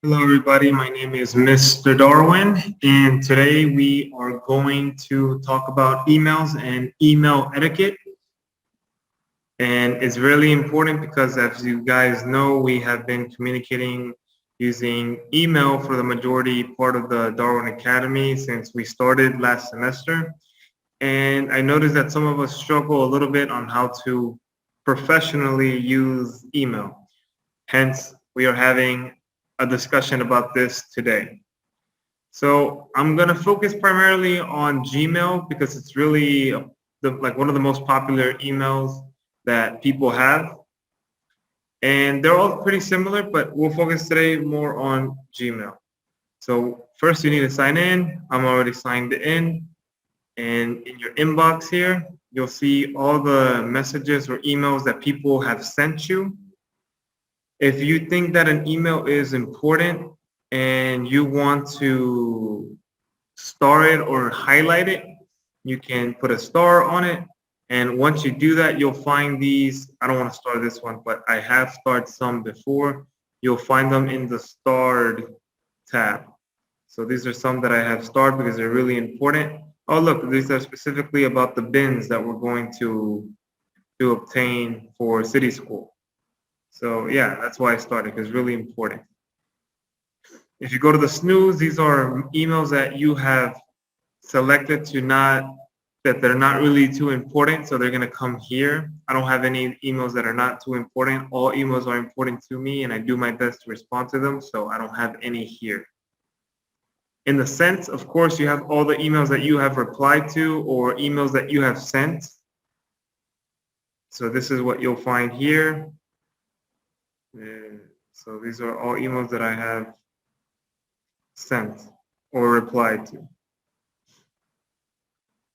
Hello, everybody. My name is Mr. Darwin, and today we are going to talk about emails and email etiquette. And it's really important because, as you guys know, we have been communicating using email for the majority part of the Darwin Academy since we started last semester. And I noticed that some of us struggle a little bit on how to professionally use email. Hence, we are having a discussion about this today. So I'm going to focus primarily on Gmail because it's really like one of the most popular emails that people have. And they're all pretty similar, but we'll focus today more on Gmail. So first you need to sign in. I'm already signed in. And in your inbox here, you'll see all the messages or emails that people have sent you. If you think that an email is important and you want to star it or highlight it, you can put a star on it. And once you do that, you'll find these. I don't want to star this one, but I have starred some before. You'll find them in the starred tab. So these are some that I have starred because they're really important. Oh, look, these are specifically about the bins that we're going to obtain for city school. So yeah, that's why I started because it's really important. If you go to the snooze, these are emails that you have selected to not, that they're not really too important, so they're going to come here. I don't have any emails that are not too important. All emails are important to me, and I do my best to respond to them, so I don't have any here. In the sense, of course, you have all the emails that you have replied to or emails that you have sent. So this is what you'll find here. So these are all emails that I have sent or replied to.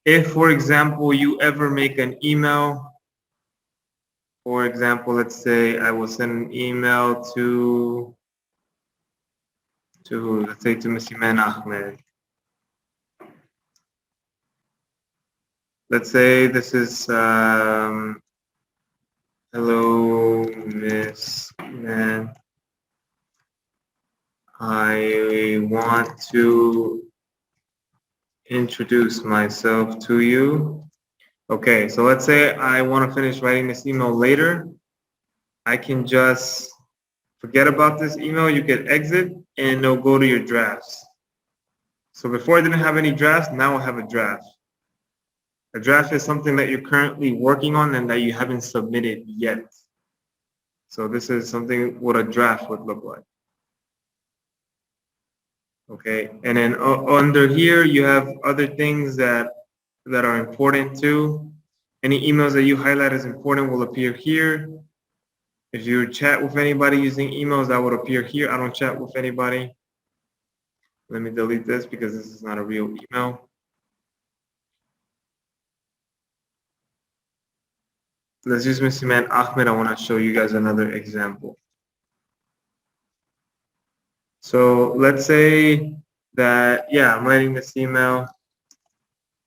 If, for example, you ever make an email, for example, let's say I will send an email let's say to Miss Iman Ahmed. Let's say this is, hello, Miss Iman. I want to introduce myself to you. Okay, so let's say I want to finish writing this email later. I can just forget about this email. You can exit and it'll go to your drafts. So before I didn't have any drafts, now I have a draft. A draft is something that you're currently working on and that you haven't submitted yet. So this is something what a draft would look like. Okay, and then under here you have other things that are important too. Any emails that you highlight as important will appear here. If you chat with anybody using emails, that would appear here. I don't chat with anybody. Let me delete this because this is not a real email. Let's use Mr. Man Ahmed. I want to show you guys another example. So let's say that, yeah, I'm writing this email.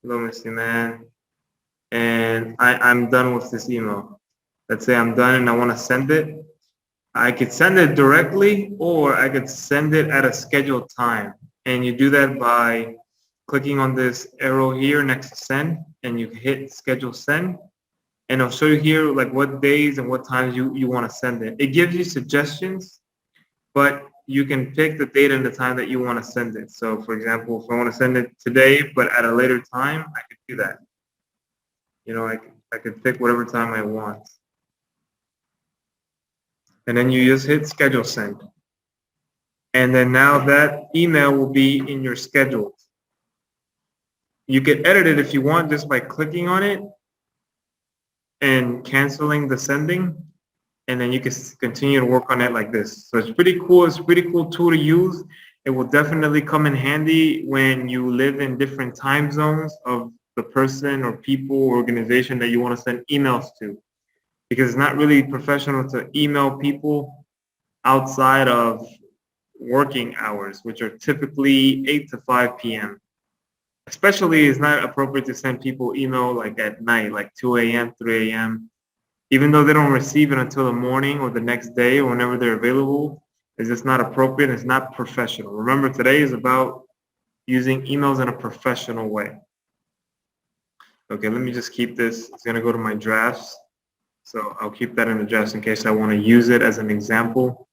Hello, Mr. Man. And I'm done with this email. Let's say I'm done and I want to send it. I could send it directly or I could send it at a scheduled time. And you do that by clicking on this arrow here next to send and you hit schedule send. And it'll show you here like what days and what times you want to send it. It gives you suggestions, but you can pick the date and the time that you want to send it. So for example, if I want to send it today, but at a later time, I could do that. You know, I could pick whatever time I want. And then you just hit schedule send. And then now that email will be in your schedules. You can edit it if you want just by clicking on it and canceling the sending. And then you can continue to work on it like this. So it's pretty cool. It's a pretty cool tool to use. It will definitely come in handy when you live in different time zones of the person or people or organization that you want to send emails to. Because it's not really professional to email people outside of working hours, which are typically 8 to 5 p.m. Especially, it's not appropriate to send people email like at night, like 2 a.m., 3 a.m., even though they don't receive it until the morning or the next day or whenever they're available. Is this not appropriate? It's not professional. Remember, today is about using emails in a professional way. Okay, let me just keep this. It's going to go to my drafts. So I'll keep that in the drafts in case I want to use it as an example.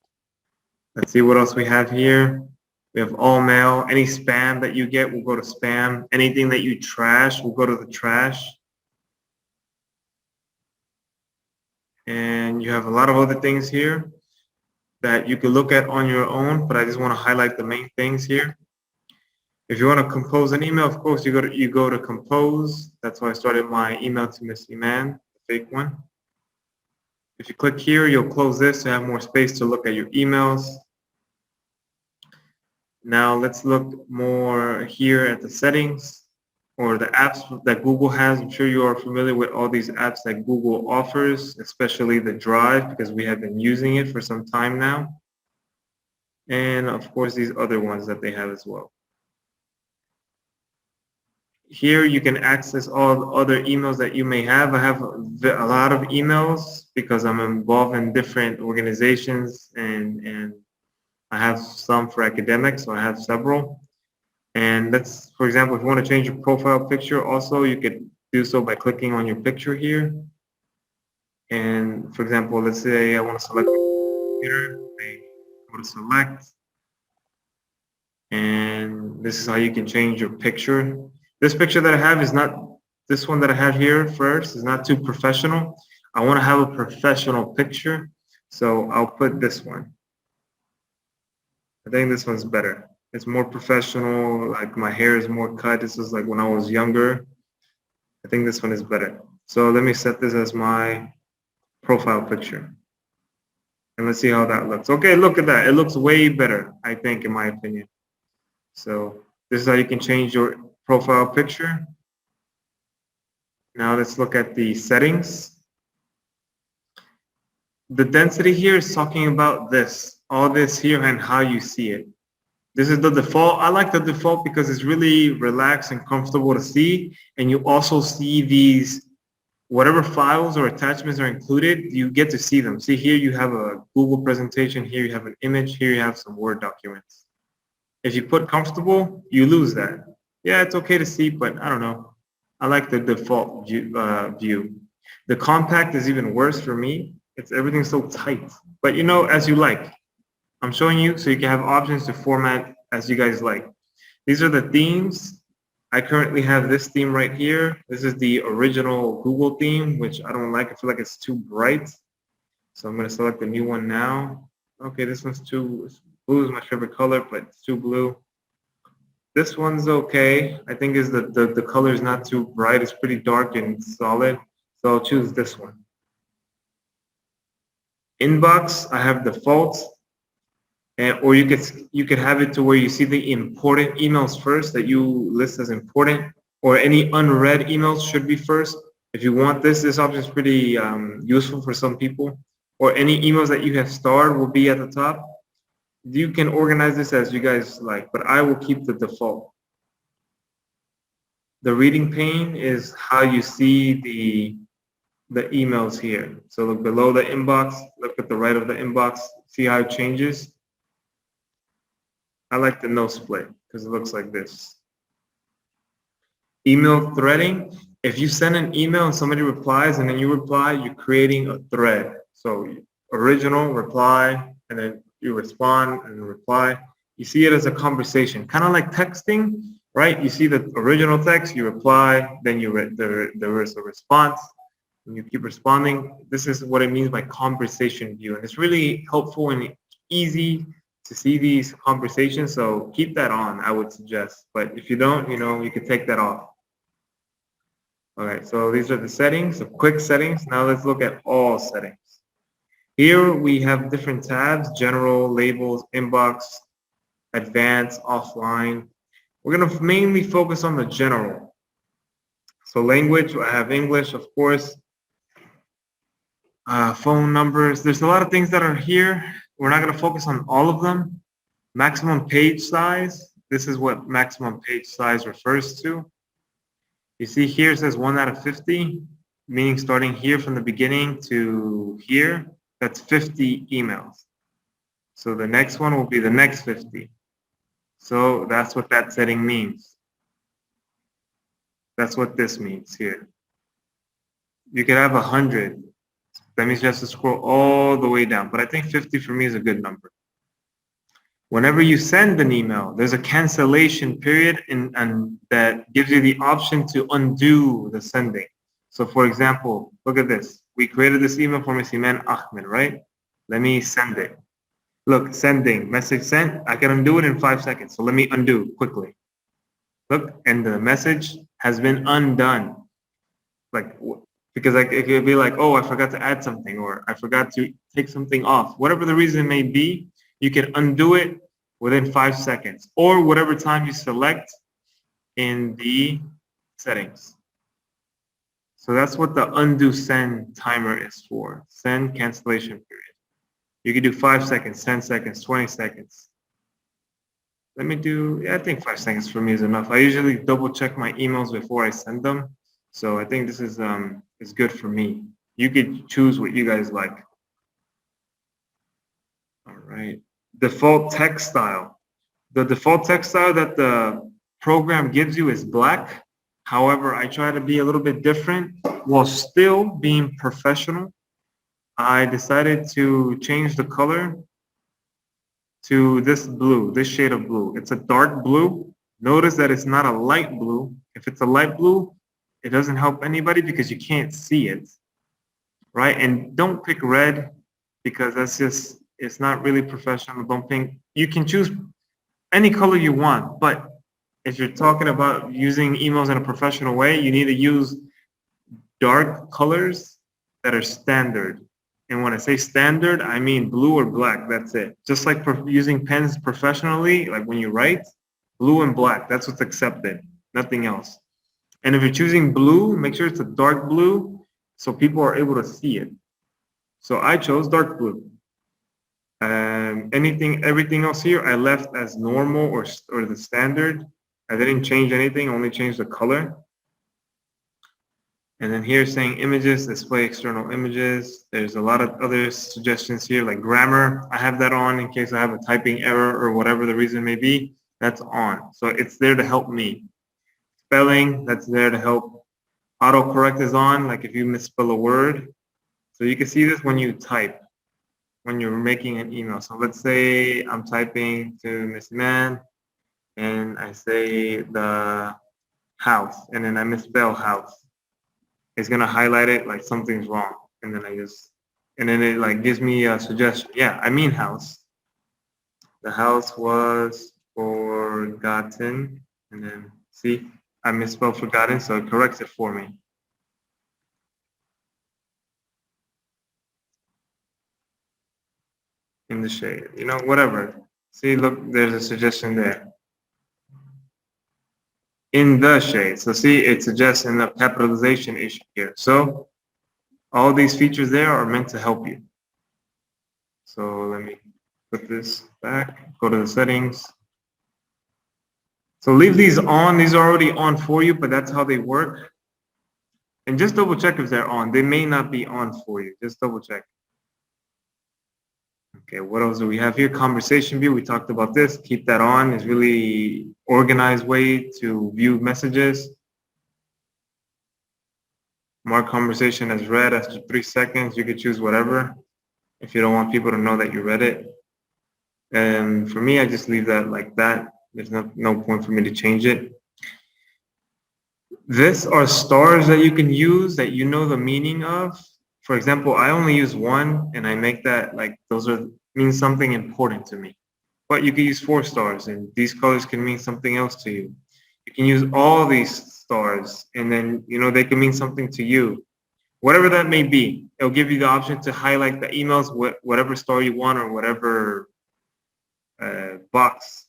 Let's see what else we have here. We have all mail. Any spam that you get will go to spam. Anything that you trash will go to the trash. And you have a lot of other things here that you could look at on your own, but I just want to highlight the main things here. If you want to compose an email, of course, you go to compose. That's why I started my email to Miss Iman, the fake one. If you click here, you'll close this to have more space to look at your emails. Now let's look more here at the settings or the apps that Google has. I'm sure you are familiar with all these apps that Google offers, especially the Drive, because we have been using it for some time now. And of course, these other ones that they have as well. Here you can access all other emails that you may have. I have a lot of emails because I'm involved in different organizations and I have some for academics, so I have several. And that's, for example, if you want to change your profile picture also, you could do so by clicking on your picture here. And for example, let's say I want to select my computer. I go to select. And this is how you can change your picture. This picture that I have is not, this one that I have here first is not too professional. I want to have a professional picture, so I'll put this one. I think this one's better. It's more professional, like my hair is more cut. This is like when I was younger. I think this one is better. So let me set this as my profile picture. And let's see how that looks. Okay, look at that. It looks way better, I think, in my opinion. So this is how you can change your profile picture. Now let's look at the settings. The density here is talking about this, all this here and how you see it. This is the default. I like the default because it's really relaxed and comfortable to see. And you also see these, whatever files or attachments are included, you get to see them. See here you have a Google presentation, here you have an image, here you have some Word documents. If you put comfortable, you lose that. Yeah, it's okay to see, but I don't know. I like the default view. The compact is even worse for me. Everything's so tight. But you know, as you like. I'm showing you so you can have options to format as you guys like. These are the themes. I currently have this theme right here. This is the original Google theme, which I don't like. I feel like it's too bright. So I'm going to select the new one now. Okay, this one's too blue is my favorite color, but it's too blue. This one's okay. I think is the color is not too bright. It's pretty dark and solid. So I'll choose this one. Inbox, I have default. Or you could have it to where you see the important emails first that you list as important, or any unread emails should be first. If you want this option is pretty useful for some people. Or any emails that you have starred will be at the top. You can organize this as you guys like, but I will keep the default. The reading pane is how you see the emails here. So look below the inbox, look at the right of the inbox, see how it changes. I like the no split because it looks like this. Email threading. If you send an email and somebody replies and then you reply, you're creating a thread. So original, reply, and then you respond and reply. You see it as a conversation, kind of like texting, right? You see the original text, you reply, then there is a response, and you keep responding. This is what it means by conversation view, and it's really helpful and easy to see these conversations. So keep that on, I would suggest. But if you don't, you can take that off. All right, so these are the settings, the quick settings. Now let's look at all settings. Here we have different tabs: general, labels, inbox, advanced, offline. We're going to mainly focus on the general. So language, I have English, of course. Phone numbers. There's a lot of things that are here. We're not going to focus on all of them. Maximum page size. This is what maximum page size refers to. You see here it says 1 out of 50, meaning starting here from the beginning to here, that's 50 emails. So the next one will be the next 50. So that's what that setting means. That's what this means here. You could have 100. That means you have to scroll all the way down. But I think 50 for me is a good number. Whenever you send an email, there's a cancellation period and that gives you the option to undo the sending. So for example, look at this. We created this email for Miss Iman Ahmed, right? Let me send it. Look, sending, message sent. I can undo it in 5 seconds. So let me undo quickly. Look, and the message has been undone. Like, because like it could be like, oh, I forgot to add something, or I forgot to take something off. Whatever the reason may be, you can undo it within 5 seconds, or whatever time you select in the settings. So that's what the undo send timer is for. Send cancellation period. You can do 5 seconds, 10 seconds, 20 seconds. Let me do, yeah, I think 5 seconds for me is enough. I usually double check my emails before I send them. So I think this is good for me. You could choose what you guys like. All right. Default text style. The default text style that the program gives you is black. However, I try to be a little bit different while still being professional. I decided to change the color to this blue, this shade of blue. It's a dark blue. Notice that it's not a light blue. If it's a light blue, it doesn't help anybody because you can't see it, right? And don't pick red because that's just, it's not really professional. Don't pick, you can choose any color you want, but if you're talking about using emails in a professional way, you need to use dark colors that are standard. And when I say standard, I mean blue or black, that's it. Just like using pens professionally, like when you write, blue and black, that's what's accepted, nothing else. And if you're choosing blue, make sure it's a dark blue so people are able to see it. So I chose dark blue. Everything else here, I left as normal or the standard. I didn't change anything, only changed the color. And then here saying images, display external images. There's a lot of other suggestions here like grammar. I have that on in case I have a typing error or whatever the reason may be. That's on. So it's there to help me. Spelling, that's there to help. Autocorrect is on, like if you misspell a word. So you can see this when you type, when you're making an email. So let's say I'm typing to Miss Man and I say the house and then I misspell house. It's gonna highlight it like something's wrong. And then it like gives me a suggestion. Yeah, I mean house. The house was forgotten. And then see, I misspelled forgotten, so it corrects it for me. In the shade, you know, whatever. See, look, there's a suggestion there. In the shade. So see, it suggests in the capitalization issue here. So all these features there are meant to help you. So let me put this back, go to the settings. So leave these on. These are already on for you, but that's how they work. And just double check if they're on. They may not be on for you. Just double check. Okay, what else do we have here? Conversation view. We talked about this. Keep that on. It's really organized way to view messages. Mark conversation as read after 3 seconds. You could choose whatever if you don't want people to know that you read it. And for me, I just leave that like that. There's no point for me to change it. These are stars that you can use that you know the meaning of. For example, I only use one and I make that like those mean something important to me. But you can use 4 stars and these colors can mean something else to you. You can use all these stars and then, you know, they can mean something to you. Whatever that may be, it'll give you the option to highlight the emails, whatever star you want or whatever box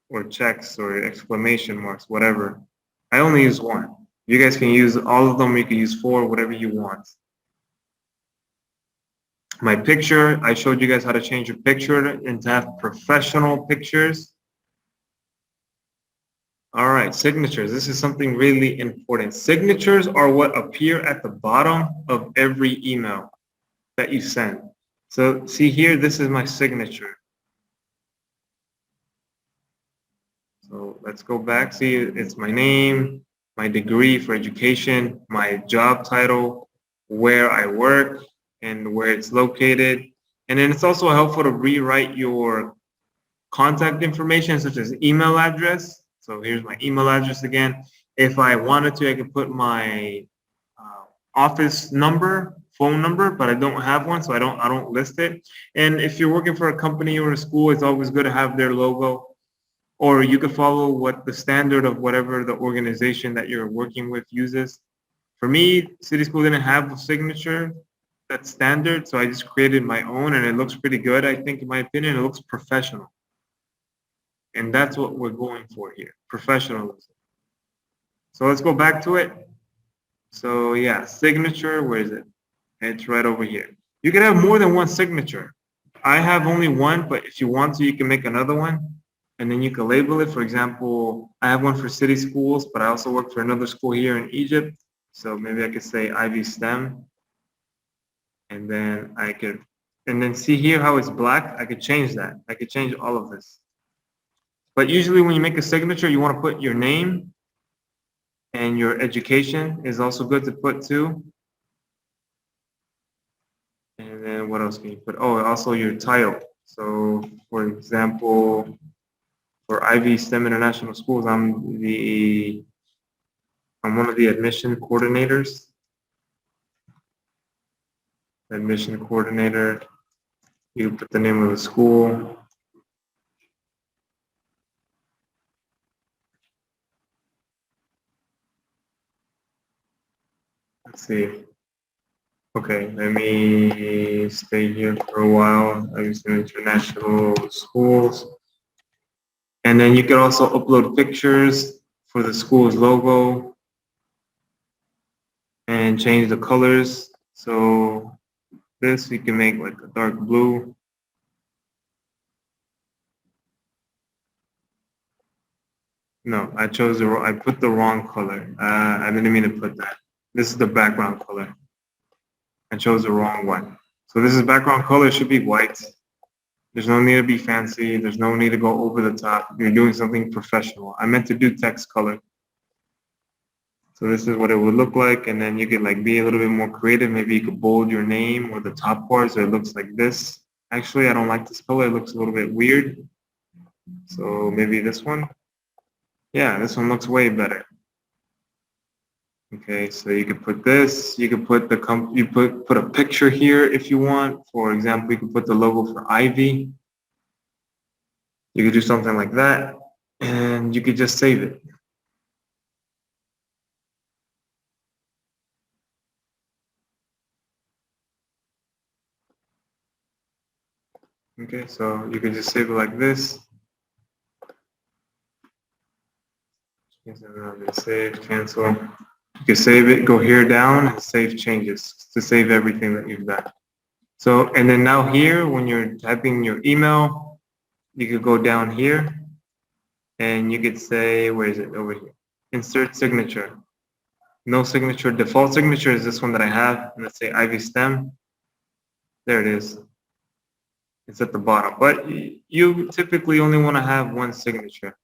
or checks or exclamation marks, whatever. I only use one. You guys can use all of them. You can use 4, whatever you want. My picture, I showed you guys how to change your picture and to have professional pictures. All right, signatures. This is something really important. Signatures are what appear at the bottom of every email that you send. So see here, this is my signature. So let's go back. See, it's my name, my degree for education, my job title, where I work, and where it's located. And then it's also helpful to rewrite your contact information, such as email address. So here's my email address again. If I wanted to, I could put my office number, phone number, but I don't have one, so I don't list it. And if you're working for a company or a school, it's always good to have their logo. Or you could follow what the standard of whatever the organization that you're working with uses. For me, City School didn't have a signature that's standard, so I just created my own, and it looks pretty good. I think, in my opinion, it looks professional. And that's what we're going for here, professionalism. So let's go back to it. So yeah, signature, where is it? It's right over here. You can have more than one signature. I have only one, but if you want to, you can make another one. And then you can label it. For example, I have one for city schools, but I also work for another school here in Egypt. So maybe I could say Ivy STEM. And then see here how it's black? I could change that. I could change all of this. But usually when you make a signature, you want to put your name, and your education is also good to put too. And then what else can you put? Oh, also your title. So for example, for Ivy STEM International Schools, I'm one of the admission coordinators. Admission coordinator. You put the name of the school. Let's see. Okay, let me stay here for a while. Ivy STEM International Schools. And then you can also upload pictures for the school's logo and change the colors. So this we can make like a dark blue. No, I put the wrong color. I didn't mean to put that. This is the background color. I chose the wrong one. So this is background color, should be white. There's no need to be fancy. There's no need to go over the top. You're doing something professional. I meant to do text color. So this is what it would look like. And then you could like be a little bit more creative. Maybe you could bold your name or the top part so it looks like this. Actually, I don't like this color. It looks a little bit weird. So maybe this one. Yeah, this one looks way better. Okay, so you could put this. You could put put a picture here if you want. For example, you could put the logo for Ivy. You could do something like that, and you could just save it. Okay, so you could just save it like this. Save, cancel. You can save it, go here down, and save changes to save everything that you've done. So, and then now here, when you're typing your email, you could go down here, and you could say, where is it? Over here. Insert signature. No signature. Default signature is this one that I have. Let's say Ivy STEM. There it is. It's at the bottom. But you typically only want to have one signature.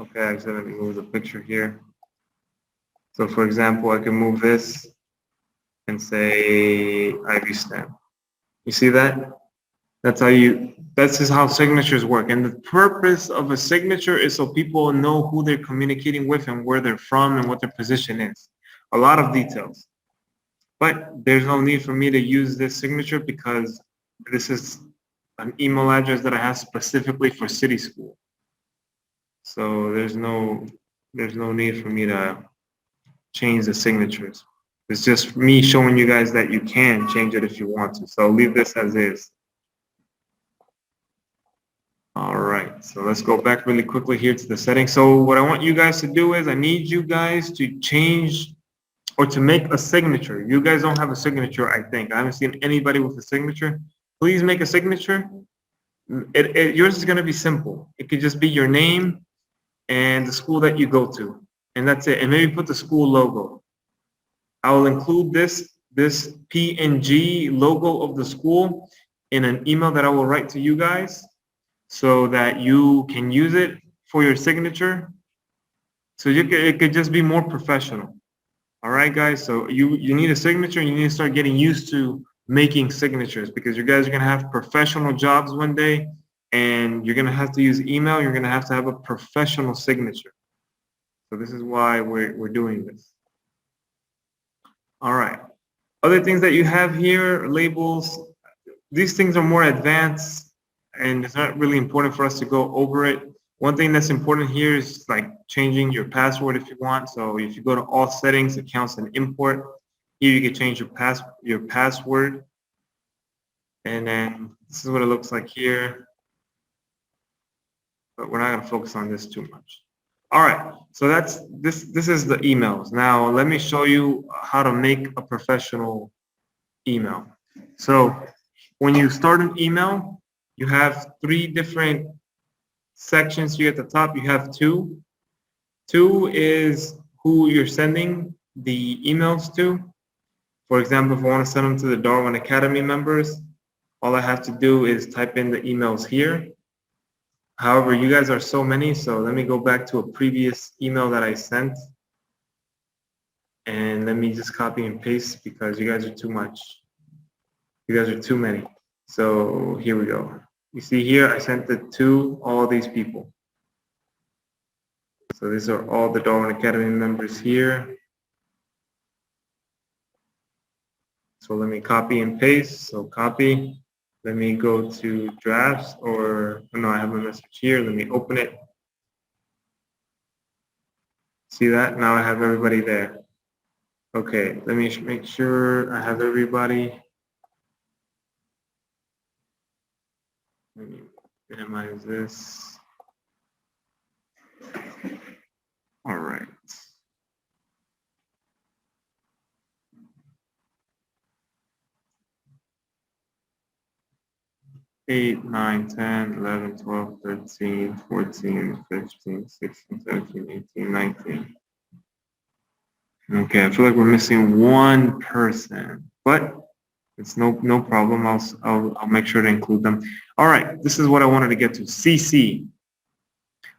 Okay, I accidentally moved the picture here. So for example, I can move this and say Ivy STEM. You see that? That's just how signatures work. And the purpose of a signature is so people know who they're communicating with and where they're from and what their position is. A lot of details. But there's no need for me to use this signature because this is an email address that I have specifically for City School. So there's no need for me to change the signatures. It's just me showing you guys that you can change it if you want to. So leave this as is. All right, so let's go back really quickly here to the settings. So what I want you guys to do is I need you guys to change or to make a signature. You guys don't have a signature, I think. I haven't seen anybody with a signature. Please make a signature. Yours is going to be simple. It could just be your name and the school that you go to, and that's it. And maybe put the school logo. I will include this this PNG logo of the school in an email that I will write to you guys so that you can use it for your signature. So it could just be more professional. All right, guys. So you need a signature, and you need to start getting used to making signatures because you guys are gonna have professional jobs one day, and you're gonna have to use email. You're gonna have to have a professional signature. So this is why we're doing this. All right. Other things that you have here, labels. These things are more advanced, and it's not really important for us to go over it. One thing that's important here is like changing your password if you want. So if you go to all settings, accounts and import, here you can change your password. And then this is what it looks like here. But we're not going to focus on this too much. All right, so this is the emails. Now let me show you how to make a professional email. So when you start an email, you have 3 different sections here at the top. You have 2. 2 is who you're sending the emails to. For example, if I want to send them to the Darwin Academy members, all I have to do is type in the emails here. However, you guys are so many, so let me go back to a previous email that I sent. And let me just copy and paste because you guys are too much. You guys are too many. So here we go. You see here, I sent it to all these people. So these are all the Darwin Academy members here. So let me copy and paste. So copy. Let me go to drafts, or no, I have a message here. Let me open it. See that? Now I have everybody there. Okay, let me make sure I have everybody. Let me minimize this. All right. 8, 9, 10, 11, 12, 13, 14, 15, 16, 17, 18, 19. Okay, I feel like we're missing one person, but it's no problem. I'll make sure to include them. All right, this is what I wanted to get to. CC.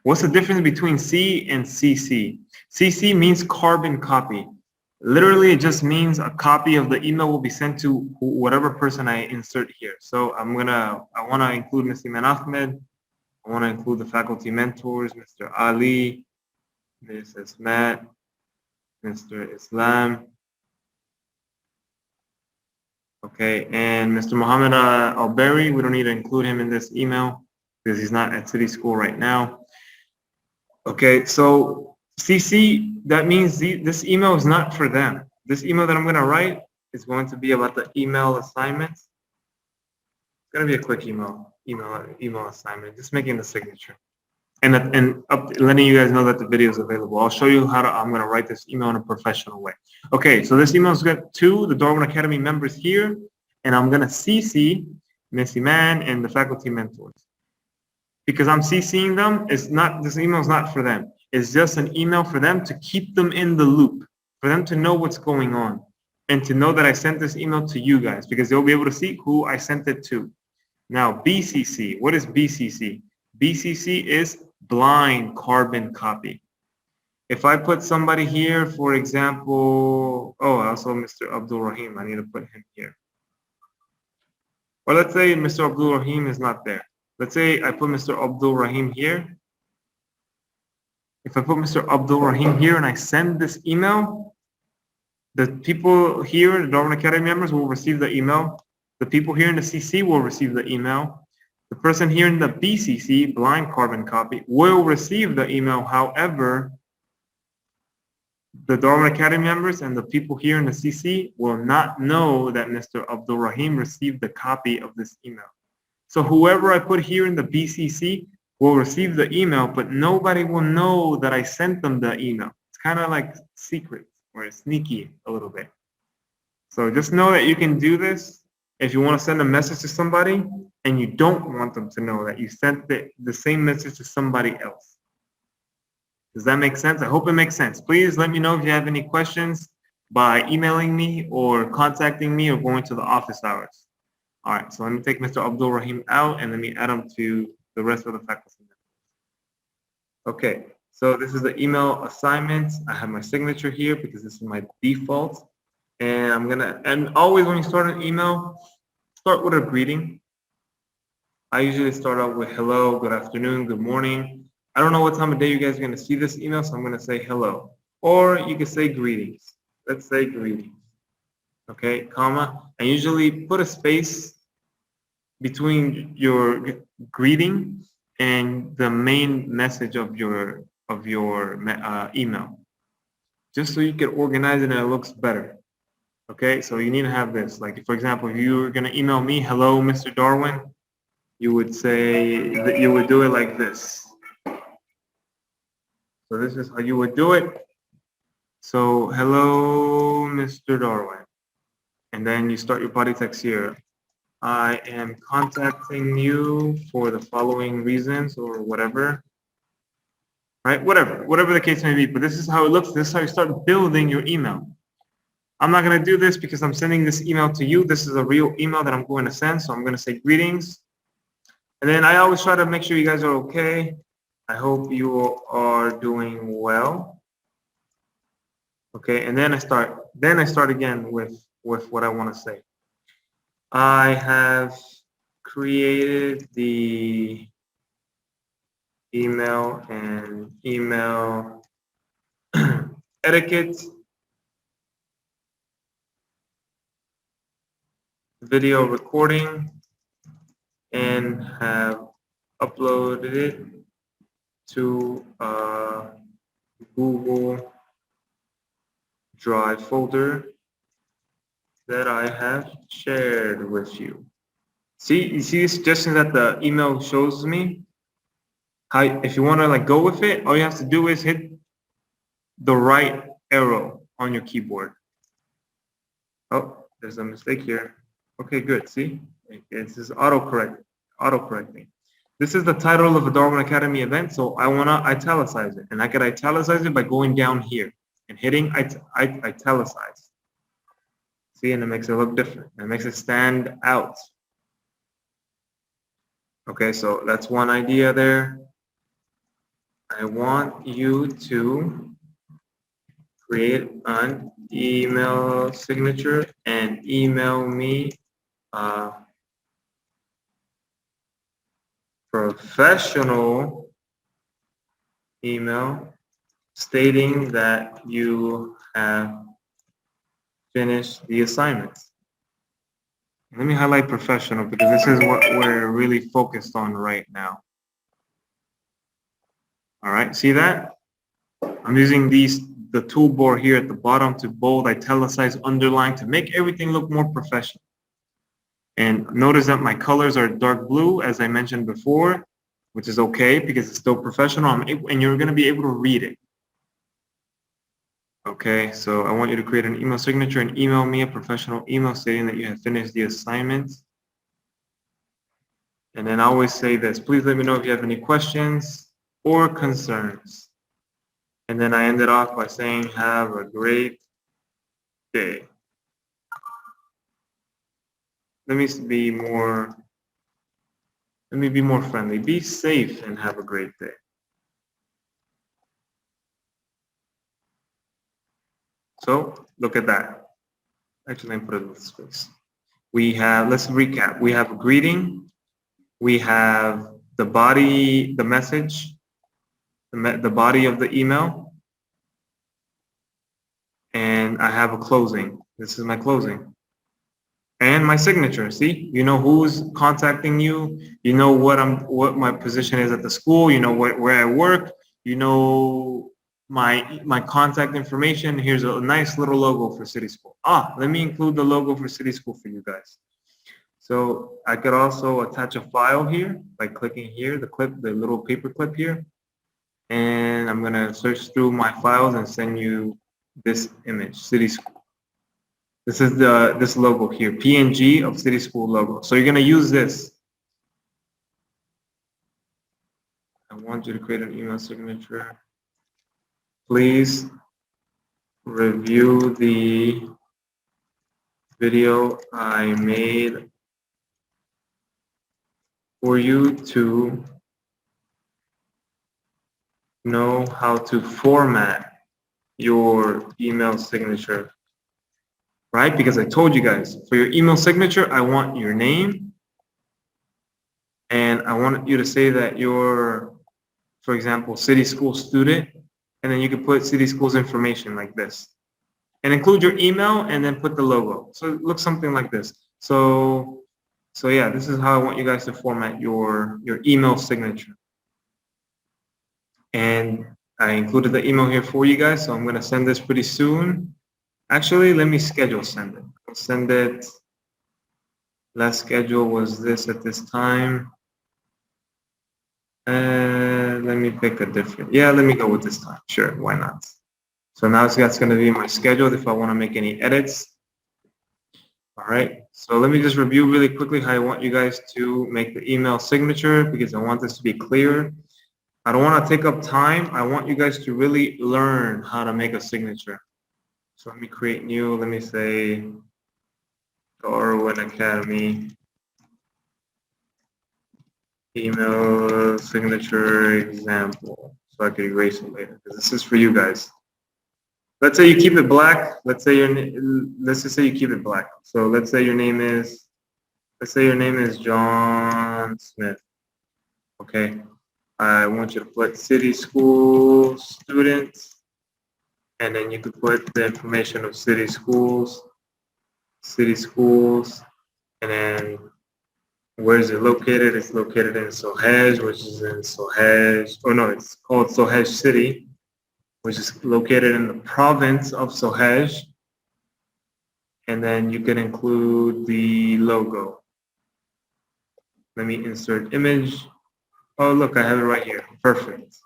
What's the difference between C and CC? CC means carbon copy. Literally, it just means a copy of the email will be sent to whatever person I insert here. So I want to include Mr. Iman Ahmed. I want to include the faculty mentors, Mr. Ali, Mrs. Matt, Mr. Islam. Okay, and Mr. Muhammad Alberi, we don't need to include him in this email because he's not at City School right now. Okay, so CC, that means this email is not for them. This email that I'm going to write is going to be about the email assignments. It's going to be a quick email assignment, just making the signature. And letting you guys know that the video is available. I'll show you I'm going to write this email in a professional way. Okay, so this email is going to the Darwin Academy members here, and I'm going to CC Miss Iman and the faculty mentors. Because I'm CCing them, this email is not for them. It's just an email for them to keep them in the loop, for them to know what's going on, and to know that I sent this email to you guys, because they'll be able to see who I sent it to. Now, BCC, what is BCC? BCC is blind carbon copy. If I put somebody here, for example, also Mr. Abdul Rahim, I need to put him here. Or let's say Mr. Abdul Rahim is not there. Let's say I put Mr. Abdul Rahim here. If I put Mr. Abdul Rahim here and I send this email, the people here, the Darwin Academy members, will receive the email. The people here in the CC will receive the email. The person here in the BCC, blind carbon copy, will receive the email. However, the Darwin Academy members and the people here in the CC will not know that Mr. Abdul Rahim received the copy of this email. So whoever I put here in the BCC will receive the email, but nobody will know that I sent them the email. It's kind of like secret or sneaky a little bit. So just know that you can do this if you want to send a message to somebody and you don't want them to know that you sent the same message to somebody else. Does that make sense? I hope it makes sense. Please let me know if you have any questions by emailing me or contacting me or going to the office hours. All right, so let me take Mr. Abdul Rahim out and let me add him to the rest of the faculty members. Okay, so this is the email assignment. I have my signature here because this is my default. And and always when you start an email, start with a greeting. I usually start out with hello, good afternoon, good morning. I don't know what time of day you guys are going to see this email, so I'm going to say hello. Or you can say greetings. Let's say greetings. Okay, comma. And usually put a space between your greeting and the main message of your email, just so you can organize it and it looks better. Okay, so you need to have this. Like, for example, if you were going to email me, hello, Mr. Darwin, you would say that you would do it like this. So this is how you would do it. So hello, Mr. Darwin. And then you start your body text here. I am contacting you for the following reasons or whatever. Right? Whatever the case may be. But this is how it looks. This is how you start building your email. I'm not going to do this because I'm sending this email to you. This is a real email that I'm going to send. So I'm going to say greetings. And then I always try to make sure you guys are okay. I hope you are doing well. Okay, and then I start again with what I want to say. I have created the email and email etiquette video recording and have uploaded it to a Google Drive folder that I have shared with you. See, you see the suggestions that the email shows me? How, if you want to like go with it, all you have to do is hit the right arrow on your keyboard. Oh, there's a mistake here. Okay, good. See, this is autocorrecting. This is the title of a Darwin Academy event, so I want to italicize it, and I can italicize it by going down here and hitting italicize. See, and it makes it look different. It makes it stand out. Okay, so that's one idea there. I want you to create an email signature and email me a professional email stating that you have finished the assignment. Let me highlight professional because this is what we're really focused on right now. All right, see that? I'm using the toolbar here at the bottom to bold, italicize, underline to make everything look more professional. And notice that my colors are dark blue, as I mentioned before, which is okay because it's still professional, and you're going to be able to read it. Okay, so I want you to create an email signature and email me a professional email stating that you have finished the assignment. And then I always say this, please let me know if you have any questions or concerns. And then I ended off by saying, have a great day. Let me be more friendly. Be safe and have a great day. So look at that. Actually, let me put it in space. We have, let's recap. We have a greeting. We have the body, the message, the body of the email. And I have a closing. This is my closing. And my signature. See, you know who's contacting you. You know what my position is at the school. You know where I work. You know my contact information. Here's a nice little logo for City School. Let me include the logo for City School for you guys. So I could also attach a file here by clicking here, the little paper clip here. And I'm gonna search through my files and send you this image, City School. This is this logo here, PNG of City School logo. So you're gonna use this. I want you to create an email signature. Please review the video I made for you to know how to format your email signature, right? Because I told you guys, for your email signature, I want your name, and I want you to say that you're, for example, city school student, and then you can put city school's information like this. And include your email and then put the logo. So it looks something like this. So yeah, this is how I want you guys to format your email signature. And I included the email here for you guys, so I'm going to send this pretty soon. Actually, let me schedule send it. I'll send it. Last schedule was this at this time. Let me pick a different. Yeah, let me go with this time. Sure, why not? So now that's going to be my schedule if I want to make any edits. All right, so let me just review really quickly how I want you guys to make the email signature because I want this to be clear. I don't want to take up time. I want you guys to really learn how to make a signature. So let me create new, let me say Darwin Academy email signature example. So I can erase it later because this is for you guys. Let's say you keep it black. Let's just say you keep it black. So let's say your name is John Smith. Okay. I want you to put city school students, and then you could put the information of city schools, and then where is it located? It's located in Sohej, which is in Sohej. Oh no, it's called Sohej City, which is located in the province of Sohej. And then you can include the logo. Let me insert image. Oh, look, I have it right here. Perfect.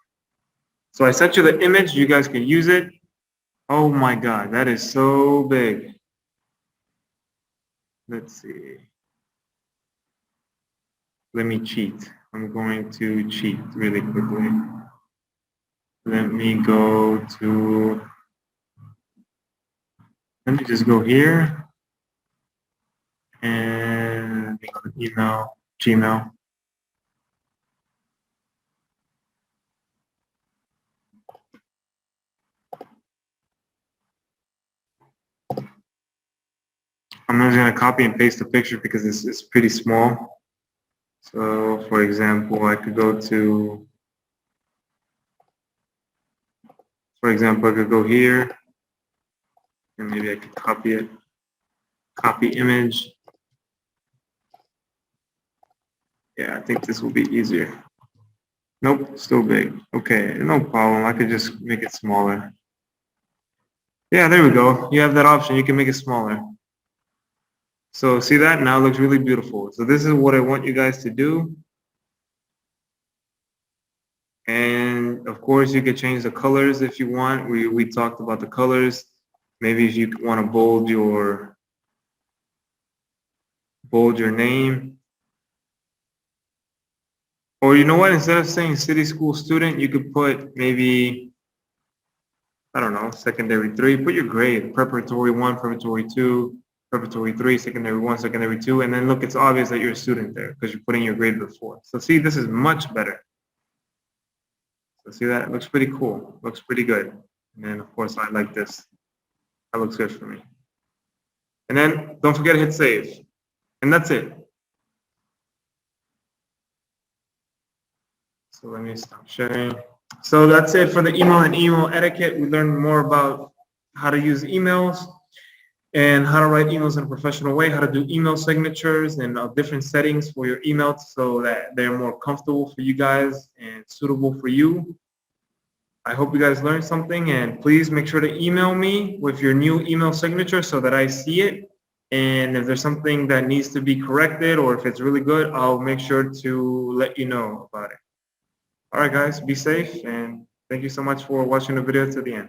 So I sent you the image. You guys can use it. Oh my God, that is so big. Let's see. Let me cheat. I'm going to cheat really quickly. Let me go to, let me just go here and let me go to email, Gmail. I'm just going to copy and paste the picture because this is pretty small. So for example, I could go to, for example, I could go here and maybe I could copy it, copy image. Yeah, I think this will be easier. Nope, still big. Okay, no problem. I could just make it smaller. Yeah, there we go. You have that option. You can make it smaller. So see that? Now it looks really beautiful. So this is what I want you guys to do. And of course, you could change the colors if you want. We talked about the colors. Maybe if you want to bold your name. Or you know what? Instead of saying city school student, you could put maybe, I don't know, secondary 3. Put your grade, preparatory 1, preparatory 2, preparatory 3, secondary 1, secondary 2, and then look, it's obvious that you're a student there because you're putting your grade before. So see, this is much better. So see that? It looks pretty cool. Looks pretty good. And then of course I like this. That looks good for me. And then don't forget to hit save. And that's it. So let me stop sharing. So that's it for the email and email etiquette. We learned more about how to use emails and how to write emails in a professional way, how to do email signatures and different settings for your emails so that they're more comfortable for you guys and suitable for you. I hope you guys learned something, and please make sure to email me with your new email signature so that I see it. And if there's something that needs to be corrected or if it's really good, I'll make sure to let you know about it. All right, guys, be safe, and thank you so much for watching the video to the end.